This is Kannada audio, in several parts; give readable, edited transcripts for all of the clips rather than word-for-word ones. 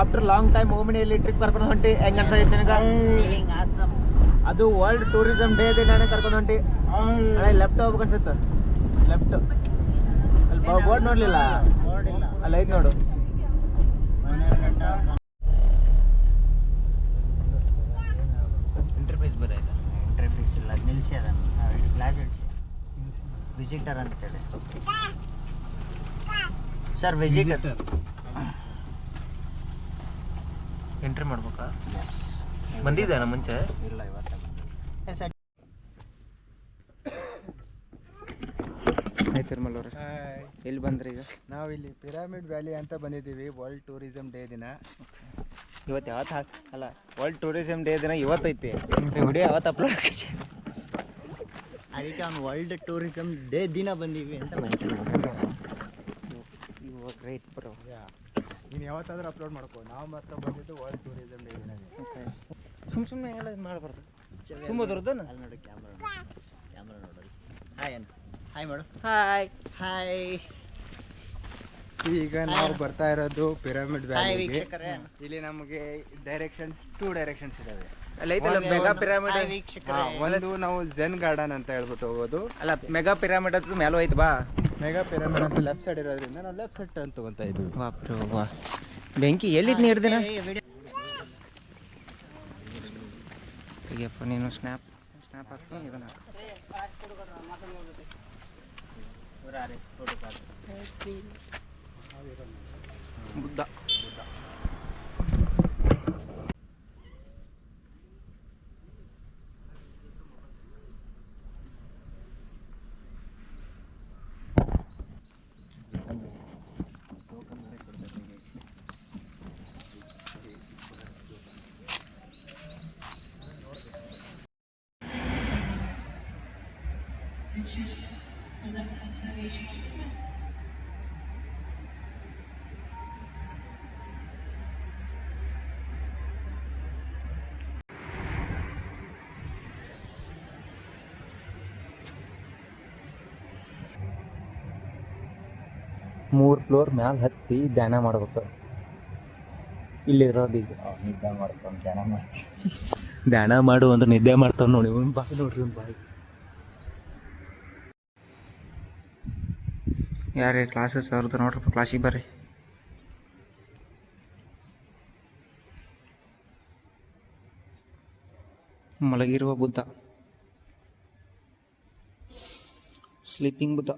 ಆಫ್ಟರ್ ಲಾಂಗ್ ಟೈಮ್ ಓಮಿನಿಯಲ್ಲಿ ಟ್ರಿಪ್ ಕರ್ಕೊಂಡು ಹೊಂಟಿ ಹೆಂಗ್ ಅನ್ಸೈತೆ ನನಗೆ? ಅದು ವರ್ಲ್ಡ್ ಟೂರಿಸಂ ಡೇ ದಿನಾನೇ ಕರ್ಕೊಂಡು ಹೊಂಟಿ. ಲೆಫ್ಟ್ ಹೋಗ್ಬೇಕು ಅನ್ಸುತ್ತೆ. ಲೆಫ್ಟ್ ಅಲ್ಲಿ ಬೋರ್ಡ್ ನೋಡ್ಲಿಲ್ಲ, ಅಲ್ಲಿ ಐತೆ ನೋಡು. ಇಂಟರ್ಫೇಸ್ ಬರಲ್ಲ, ಇಂಟರ್ಫೇಸ್ ಇಲ್ಲ, ನಿಲ್ಸಿ ಅದನ್ನು ಗ್ಲಾಸ್ ಇಳಿಸಿ ವಿಸಿಟರ್ ಅಂತ ಹೇಳಿ. ಸರ್ ವಿಸಿಟರ್ ಎಂಟ್ರಿ ಮಾಡ್ಬೇಕಾ? ಬಂದಿದ್ದಾನ ಮುಂಚೆ? ಇಲ್ಲ, ಇವತ್ತು ತಿರುಮಲ ಅವ್ರೆ, ಎಲ್ಲಿ ಬಂದ್ರಿ ಈಗ? ನಾವು ಇಲ್ಲಿ ಪಿರಾಮಿಡ್ ವ್ಯಾಲಿ ಅಂತ ಬಂದಿದ್ದೀವಿ ವರ್ಲ್ಡ್ ಟೂರಿಸಂ ಡೇ ದಿನ. ಇವತ್ತು ಯಾವತ್ತು ಅಲ್ಲ, ವರ್ಲ್ಡ್ ಟೂರಿಸಂ ಡೇ ದಿನ ಇವತ್ತೈತಿ. ವಿಡಿಯೋ ಯಾವತ್ತು ಅಪ್ಲೋಡ್ ಹಾಕಿ? ಅದಕ್ಕೆ ಅವ್ನು ವರ್ಲ್ಡ್ ಟೂರಿಸಂ ಡೇ ದಿನ ಬಂದೀವಿ ಅಂತ ಮೆನ್ಷನ್ ಇವಾಗ ರೈಟ್ ಬ್ರೋ. ನೀನು ಯಾವತ್ತಾದ್ರೂ ಅಪ್ಲೋಡ್ ಮಾಡ್ಕೋ. ನಾವು ಮಾತ್ರ ಬಂದಿದ್ದು ವರ್ಲ್ಡ್ ಟೂರಿಸಂ ಡೇ ದಿನ. ಸುಮ್ಮನೆ ಎಲ್ಲ ಇದು ಮಾಡಬಾರ್ದು. ಸುಮ್ಮನೆ ದೊಡ್ಡದನ್ನ ಅಲ್ಲಿ ನೋಡಿ, ಕ್ಯಾಮ್ರಾ ನೋಡೋದು. ಹಾಯ್ ಹಾಯ್ ಮಾಡು. Hi hi. ಈಗ ನಾವು ಬರ್ತಾ ಇರೋದು ಪಿರಮಿಡ್ ವ್ಯಾಲಿಗೆ. ಇಲ್ಲಿ ನಮಗೆ ಟೂ ಡೈರೆಕ್ಷನ್ಸ್ ಇದಾವೆ. Mega pyramid. ಒಂದು ನಾವು ಝೆನ್ ಗಾರ್ಡನ್ ಅಂತ ಹೇಳ್ಬಿಟ್ಟು ಹೋಗೋದು. ಅಲ್ಲ, ಮೆಗಾ ಪಿರಾಮಿಡ್ ಅಂತ ಮೇಲೂ ಐತೆ ಬಾ. ಮೆಗಾ ಪಿರಮಿಡ್ ಅಂತ ಲೆಫ್ಟ್ ಸೈಡ್ ಇರೋದ್ರಿಂದ ನಾವು ಲೆಫ್ಟ್ ಸೈಡ್ ಅಂತ ತಗೊಂತ ಇದ್ವಿ. ವಾ ಬೆಂಕಿ ಎಲ್ಲಿದ್ ನೀಡ್ದಿನ? ತೆಗಿಯಪ್ಪ ನೀನು ಸ್ನ್ಯಾಪ್ ಹಾಕ್ತೀನಿ. ಇದನ್ನ ಬುದ್ಧ. ಮೂರು ಫ್ಲೋರ್ ಮ್ಯಾಲೆ ಹತ್ತಿ ಧ್ಯಾನ ಮಾಡ್ಬೇಕು. ಇಲ್ಲಿರೋದು ಈಗ ನಿದ್ದೆ ಮಾಡ್ತಾನೆ, ಧ್ಯಾನ ಮಾಡ್ತೀವಿ. ಧ್ಯಾನ ಮಾಡು ಅಂದ್ರೆ ನಿದ್ದೆ ಮಾಡ್ತಾವ ನೋಡಿ. ಒಂದು ಬಾಯಿ ನೋಡ್ರಿ, ಒಂದು ಬಾಯಿ. ಯಾರೇ ಕ್ಲಾಸಸ್ ಅವ್ರದ್ದು ನೋಡ್ರಪ್ಪ, ಕ್ಲಾಸಿಗೆ ಬರ್ರಿ. ಮಲಗಿರುವ ಬುದ್ಧ, ಸ್ಲೀಪಿಂಗ್ ಬುದ್ಧ.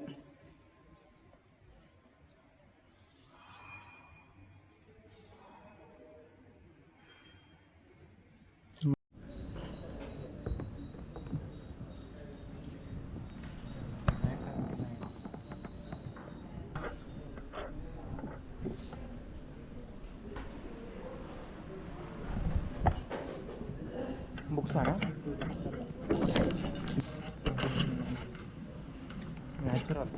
ಬುಕ್ಸ್ ಅಣ್ಣ, ನ್ಯಾಚುರಲ್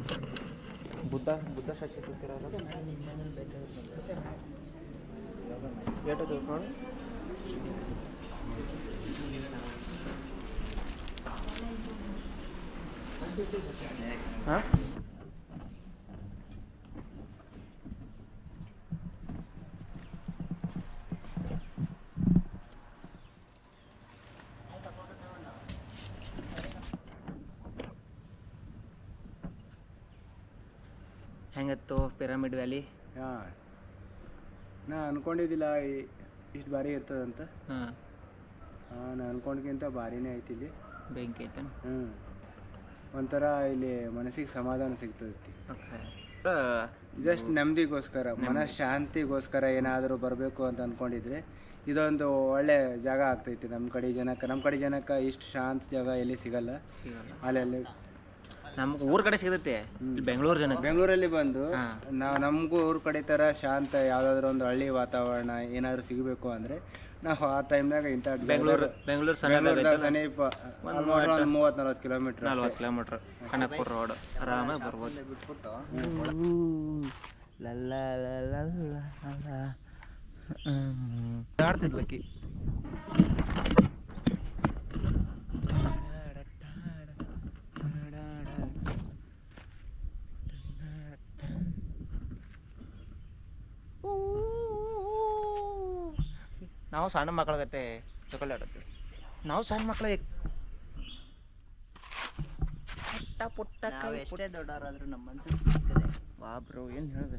ಬುದ್ಧ ಶಕ್ತಿ ಕೂತಿರೋದು. ಏಟು ತಿಳ್ಕೊಂಡು ಹಾಂ. ಹೆಂಗತ್ತು ಪಿರಮಿಡ್ ವ್ಯಾಲಿ? ಹಾಂ, ನಾ ಅನ್ಕೊಂಡಿದ್ದಿಲ್ಲ ಇಷ್ಟು ಭಾರಿ ಇರ್ತದಂತ. ಹಾಂ, ನಾನು ಅನ್ಕೊಂಡ್ಕಿಂತ ಭಾರಿನೇ ಐತಿ ಇಲ್ಲಿ. ಬೆಂಕಿ ಐತೆ. ಒಂಥರ ಇಲ್ಲಿ ಮನಸ್ಸಿಗೆ ಸಮಾಧಾನ ಸಿಗ್ತದೆ. ಓಕೆ, ಜಸ್ಟ್ ನೆಮ್ಮದಿಗೋಸ್ಕರ, ಮನಃಶಾಂತಿಗೋಸ್ಕರ ಏನಾದರೂ ಬರಬೇಕು ಅಂತ ಅಂದ್ಕೊಂಡಿದ್ರೆ ಇದೊಂದು ಒಳ್ಳೆ ಜಾಗ ಆಗ್ತೈತಿ. ನಮ್ಮ ಕಡೆ ಜನಕ್ಕೆ ಇಷ್ಟು ಶಾಂತ ಜಾಗ ಎಲ್ಲಿ ಸಿಗಲ್ಲ. ಅಲ್ಲಿ ನಮ್ಗೆ ಊರ ಕಡೆ ಸಿಗುತ್ತೆ, ಬೆಂಗಳೂರಲ್ಲಿ ಬಂದು ನಾವು ನಮಗೂ ಊರ ಕಡೆ ಥರ ಶಾಂತ ಯಾವುದಾದ್ರೂ ಒಂದು ಹಳ್ಳಿ ವಾತಾವರಣ ಏನಾದರೂ ಸಿಗಬೇಕು ಅಂದರೆ ನಾವು ಆ ಟೈಮ್ನಾಗ ಇಂಥ ಬೆಂಗಳೂರು ಸಮೀಪ 30-40 ಕಿಲೋಮೀಟ್ರ್, 40 ಕಿಲೋಮೀಟ್ರ್ ಕನಕಪುರ ರೋಡ್ ಆರಾಮಾಗಿ ಬರ್ಬೋದು. ಬಿಟ್ಬಿಟ್ಟು ಆಡ್ತಿದ್ಲಕ್ಕಿ. ನಾವು ಸಣ್ಣ ಮಕ್ಕಳ ಜೊತೆ ಚೊಕೊಲೆ ಆಡುತ್ತೀವಿ. ನಾವು ಸಣ್ಣ ಮಕ್ಕಳಿಗೆ ಪುಟ್ಟ ಪುಟ್ಟ ನಾವು ಎಷ್ಟೇ ದೊಡ್ಡವರಾದ್ರೂ ನಮ್ಮ ಮನಸ್ಸು ಸಿಗ್ತದೆ. ಬ್ರೋ ಏನು ಹೇಳಿದೆ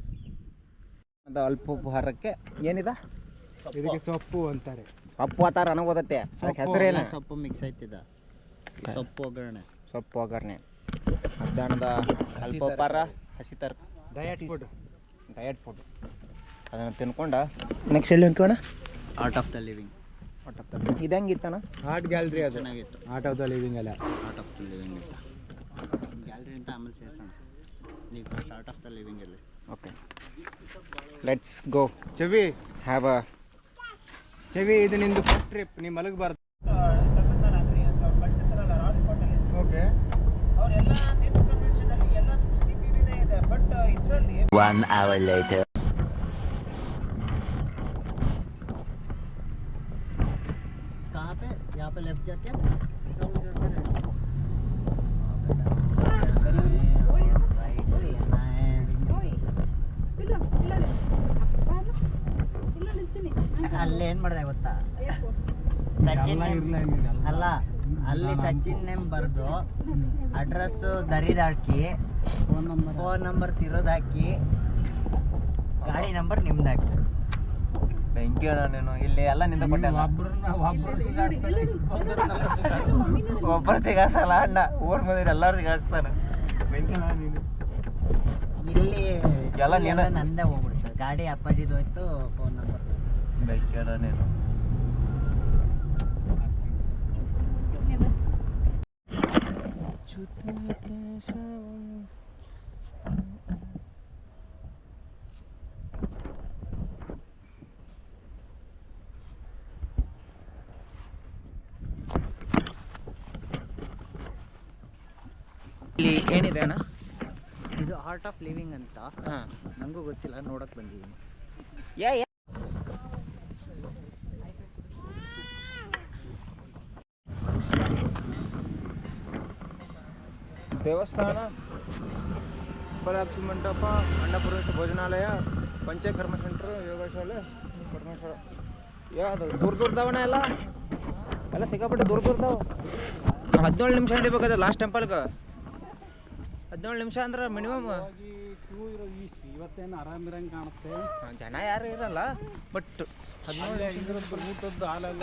ಅದು ಅಲ್ಪೋಪಹಾರಕ್ಕೆ ಏನಿದೆ ಇದಕ್ಕೆ ಸೊಪ್ಪು ಅಂತಾರೆ. ಸೊಪ್ಪು ಆತಾರ ನನಗೆ ಓದತ್ತೆ ಹೆಸರೇನು ಸೊಪ್ಪು ಮಿಕ್ಸ್ ಆಯ್ತಿದ ಸೊಪ್ಪು ಒಗ್ಗರಣೆ. ಸೊಪ್ಪು ಒಗ್ಗರಣೆ ಮಧ್ಯಾಹ್ನದ ಅಲ್ಪೋಪಹಾರ ಹಸಿ ತರ ಡಯಟ್ ಫುಡ್. ಅದನ್ನು ತಿನ್ಕೊಂಡ ನೆಕ್ಸ್ಟ್ ಎಲ್ಲಿ ಅನ್ಕೋಣ ಆರ್ಟ್ ಆಫ್ ದ ಲಿವಿಂಗ್. ಇದು ಹೆಂಗಿತ್ತಣ್ಣ? ಆರ್ಟ್ ಗ್ಯಾಲರಿ ಅದು. ಚೆನ್ನಾಗಿತ್ತು. ಆರ್ಟ್ ಆಫ್ ದ ಲಿವಿಂಗ್ ಅಲ್ಲ, ಆರ್ಟ್ ಆಫ್ ದ ಲಿವಿಂಗ್ ಇತ್ತು. ಗ್ಯಾಲರಿ ಅಂತ ಆಮೇಲೆ ಸೇರಿಸೋಣ. ನೀವು first Art of the Living ಅಲ್ಲಿ. Okay let's go. ಚೆವಿ ಹ್ಯಾವ್ ಅ ಚೆವಿ ಇದು ನಿಂದು ಫಸ್ಟ್ ಟ್ರಿಪ್. ನೀವು ಮಲಗಬಾರ್ದು. ಓಕೆ. One hour later. कहाँ पे? यहाँ पे लेफ्ट जाते हैं. ಅಲ್ಲಿ ಏನ್ ಮಾಡಿದೆ ಗೊತ್ತಾ? ಸಚಿನ್ ಅಲ್ಲ, ಅಲ್ಲಿ ಸಚಿನ್ ನೇಮ್ ಬರ್ದು ಅಡ್ರೆಸ್ ದರಿದಾಕಿ ಫೋನ್ ನಂಬರ್ ತಿರೋದಾಕಿ ಗಾಡಿ ನಂಬರ್ ನಿಮ್ದು ಹಾಕಿ. ಬೆಂಕಿ ಅಣ್ಣ ನೀನು ಇಲ್ಲಿ ಎಲ್ಲ ನಿಂದ ಕೊಟ್ಟೆ ಒಬ್ಬರು ಸಿಗಾಸಲ್ಲ ಅಣ್ಣ. ಊರ್ ಮಂದಿ ಎಲ್ಲರೂ ಸಿಗಾಕ್ತಾನ. ಬೆಂಕಿ ಅಣ್ಣ ನೀನು ಇಲ್ಲಿ ಎಲ್ಲ ನೀನು ನಂದೇ ಹೋಗ್ಬಿಡ್ತು. ಗಾಡಿ ಅಪ್ಪಾಜಿದು ಹೋಯ್ತು, ಫೋನ್ ನಂಬರ್. ಬೆಂಕಿ ಅಣ್ಣ ನೀನು ಇಲ್ಲಿ ಏನಿದೆ ಅಣ್ಣ? ಇದು ಆರ್ಟ್ ಆಫ್ ಲಿವಿಂಗ್ ಅಂತ. ಹಾಂ ನನಗೂ ಗೊತ್ತಿಲ್ಲ, ನೋಡಕ್ ಬಂದಿದ್ದೀನಿ. ದೇವಸ್ಥಾನ, ಬಲಾಕ್ಷಿ ಮಂಟಪ, ಅನ್ನಪೂರ್ಣೇಶ ಭೋಜನಾಲಯ, ಪಂಚಕರ್ಮ ಸೆಂಟ್ರ್, ಯೋಗ ಶಾಲೆ, ಪರಮೇಶ್ವರ. ಯಾವುದು ದೂರದವಣ ಎಲ್ಲ ಸಿಕ್ಕಾಪಟ್ಟೆ ದೂರದವು. 17 ನಿಮಿಷ ಹಿಡಿಬೇಕಾದ ಲಾಸ್ಟ್ ಟೆಂಪಲ್ಗೆ. 17 ನಿಮಿಷ ಅಂದ್ರೆ ಮಿನಿಮಮ್. ಇವತ್ತೇನು ಆರಾಮಿರಂಗೆ ಕಾಣುತ್ತೆ. ಜನ ಯಾರು ಇರಲ್ಲ, ಬಟ್ 17 ಊಟದ್ದು ಹಾಲೆಲ್ಲ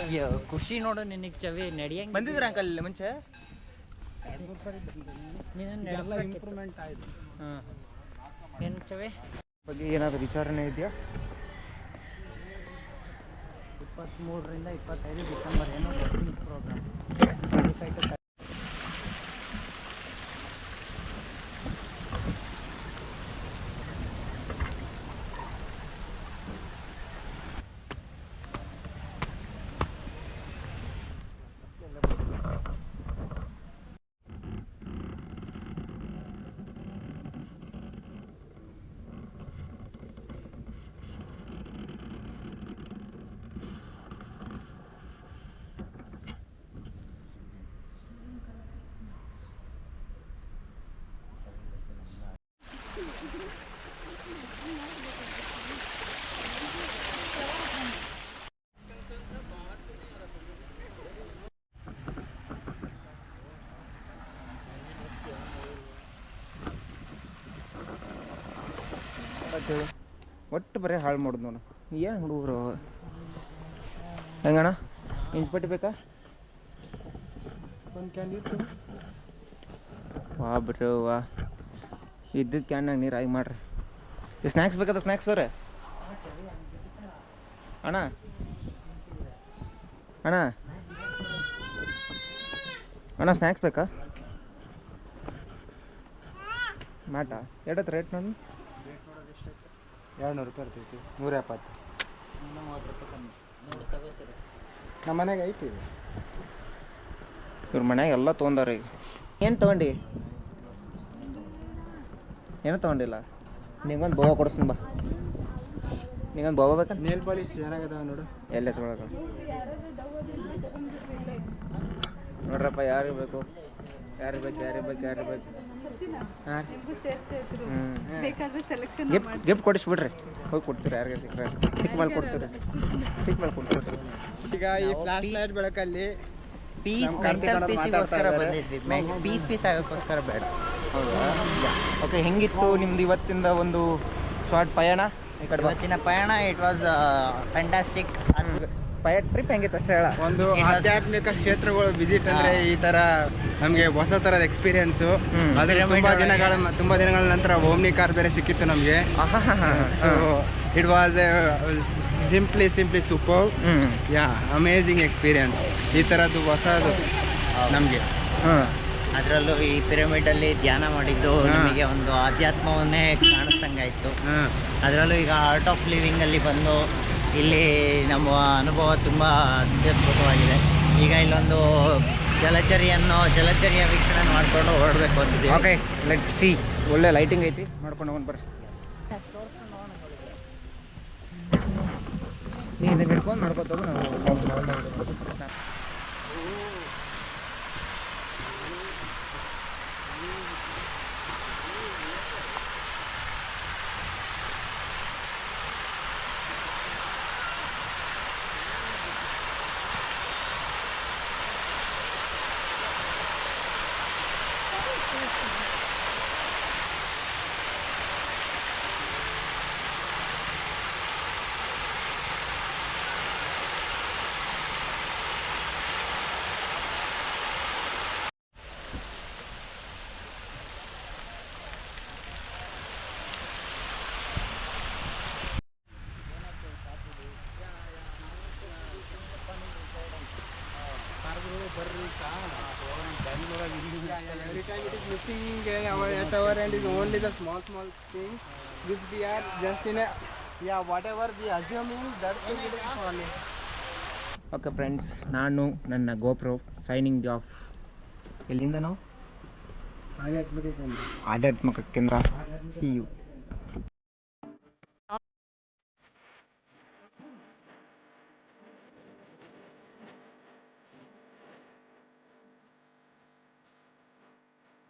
ಖುಷಿ ನೋಡು ನಿನಗೆ. ಚವಿ ನಡಿಯಂಗೆ ಬಂದಿದ್ರ ಅಂಕಲ್ ಇಲ್ಲಿ ಮುಂಚೆ? ಇಂಪ್ರೂವ್ಮೆಂಟ್ ಆಯಿತು. ಹಾಂ ಏನು ಚವಿ ಬಗ್ಗೆ ಏನಾದರೂ ವಿಚಾರಣೆ ಇದೆಯಾ? 23ರಿಂದ 25 ಡಿಸೆಂಬರ್ ಏನೋ ಪ್ರೋಗ್ರಾಮ್. ಅಂತೇಳಿ ಒಟ್ಟು ಬರೀ ಹಾಳು ಮಾಡೋದು ನೋಡು. ಏನು ಹುಡುಗರು ಹೆಂಗಣ್ಣ? ಇಂಚ್ಪಟ್ಟಿ ಬೇಕಾ? ಒಂದು ಕ್ಯಾನ್ ಇತ್ತು. ವಾ ಬಿಟ್ರು ವಾ, ಇದ್ದಿದ್ದು ಕ್ಯಾನ್ನಾಗ ನೀರು ಆಗಿ ಮಾಡ್ರಿ. ಈ ಸ್ನ್ಯಾಕ್ಸ್ ಬೇಕಾದ ಸ್ನ್ಯಾಕ್ಸ್ ಅವ್ರೆ ಅಣ್ಣ? ಅಣ್ಣ ಅಣ್ಣ ಸ್ನ್ಯಾಕ್ಸ್ ಬೇಕಾ? ಮ್ಯಾಟ ಎಷ್ಟತ್ತು ರೇಟ್ ನಾನು? 200 ರೂಪಾಯಿ ಇರ್ತೈತಿ. 170. 30 ರೂಪಾಯಿ ಕಮ್ಮಿ. ತಗೋತೀರಿ? ನಮ್ಮ ಮನೆಗೆ ಐತಿ. ಇವ್ರ ಮನ್ಯಾಗ ಎಲ್ಲ ತೊಗೊಂಡಾರ. ಈಗ ಏನು ತೊಗೊಂಡು? ಏನೂ ತೊಗೊಂಡಿಲ್ಲ. ನಿಂಗೊಂದು ಬೋವಾ ಕೊಡಿಸ್ತೀನಿ ಬಾ. ನಿಂಗೊಂದು ಬೋವಾ ಬೇಕಾ? ನೇಲ್ ಪಾಲಿಶ್ ಚೆನ್ನಾಗದಾವ ನೋಡು. ಎಲ್ಲೇ ಸೊಳಗ ನೋಡ್ರಪ್ಪ, ಯಾರಿಗೆ ಬೇಕು ಯಾರಿಗೆ ಬೇಕು ಯಾರಿಗೆ ಬೇಕು ಯಾರಿಗೆ ಬೇಕು? ಹಾಂ ಗಿಫ್ಟ್ ಕೊಡಿಸ್ಬಿಡ್ರಿ. ಹೋಗಿ ಕೊಡ್ತೀರಿ ಯಾರಿಗೆ ಸಿಕ್ಕರೆ. ಸಿಕ್ಕ ಮೇಲೆ ಕೊಡ್ತೀರಿ, ಸಿಕ್ಕ ಮೇಲೆ ಕೊಡ್ತೀರಿ. ಈಗ ಈ ಫ್ಲಾಶ್ ಲೈಟ್ ಬೆಳಕಲ್ಲಿ ಪೀಸ್ ನಮ್ ಕಾರ್ತಿಕ್ ಮೆಂಟಲ್ ಅಣ್ಣ ಪೀಸಿಗೋಸ್ಕರ ಮಾತಾಡ್ತಾ ಬಂದಿದ್ವಿ, ಪೀಸ್ ಆಗೋಕ್ಕೋಸ್ಕರ ಬೇಡ. ಹೌದಾ? ಓಕೆ, ಹೆಂಗಿತ್ತು ನಿಮ್ದು ಇವತ್ತಿಂದ ಒಂದು ಶಾರ್ಟ್ ಪಯಣ ಈ ಕಡೆ ಇವತ್ತಿನ ಪಯಣ ಇಟ್ ವಾಸ್ ಫ್ಯಾಂಟಾಸ್ಟಿಕ್. ಟ್ರಿಪ್ ಹೆಂಗಿತ್ತು ಅಷ್ಟೇ ಹೇಳ. ಒಂದು ಆಧ್ಯಾತ್ಮಿಕ ಕ್ಷೇತ್ರಗಳು ವಿಸಿಟ್ ಅಂದ್ರೆ ಈ ತರ ನಮಗೆ ಹೊಸ ತರದ ಎಕ್ಸ್ಪೀರಿಯನ್ಸು. ಅದ್ರ ತುಂಬಾ ದಿನಗಳ ನಂತರ ಓಮ್ನಿ ಕಾರ್ ಬೇರೆ ಸಿಕ್ಕಿತ್ತು ನಮಗೆ. So it was simply super. Yeah, amazing experience. ಈ ಥರದ್ದು ಹೊಸದು ನಮಗೆ. ಅದರಲ್ಲೂ ಈ ಪಿರಮಿಡಲ್ಲಿ ಧ್ಯಾನ ಮಾಡಿದ್ದು ನಮಗೆ ಒಂದು ಆಧ್ಯಾತ್ಮವನ್ನೇ ಕಾಣಿಸ್ದಂಗಾಯಿತು. ಅದರಲ್ಲೂ ಈಗ ಆರ್ಟ್ ಆಫ್ ಲಿವಿಂಗಲ್ಲಿ ಬಂದು ಇಲ್ಲಿ ನಮ್ಮ ಅನುಭವ ತುಂಬ ಅತ್ಯದ್ಭುತವಾಗಿದೆ. ಈಗ ಇಲ್ಲೊಂದು ಜಲಚರಿಯ ವೀಕ್ಷಣೆ ಮಾಡಿಕೊಂಡು ಹೊರಡಬೇಕು ಅಂತಿದ್ದೀವಿ. Okay, let's see. ಒಳ್ಳೆ ಲೈಟಿಂಗ್ ಐತಿ, ಮಾಡ್ಕೊಂಡು ಹೋಗೋಣ ಬರ್ರಿ. ನೀನು ಹಿಡ್ಕೊಂಡು ಮಾಡ್ಕೊತೋಗು. Every time it is missing at our end is only the small things which we are just in a whatever we assuming that thing it is falling. Okay friends, ನಾನು ನನ್ನ ಗೋಪ್ರೋ ಸೈನಿಂಗ್ ಆಫ್. ಎಲ್ಲಿಂದ ನಾವು ಆಧ್ಯಾತ್ಮಿಕ ಕೇಂದ್ರ. ಆಧ್ಯಾತ್ಮಿಕ ಕೇಂದ್ರ. See you.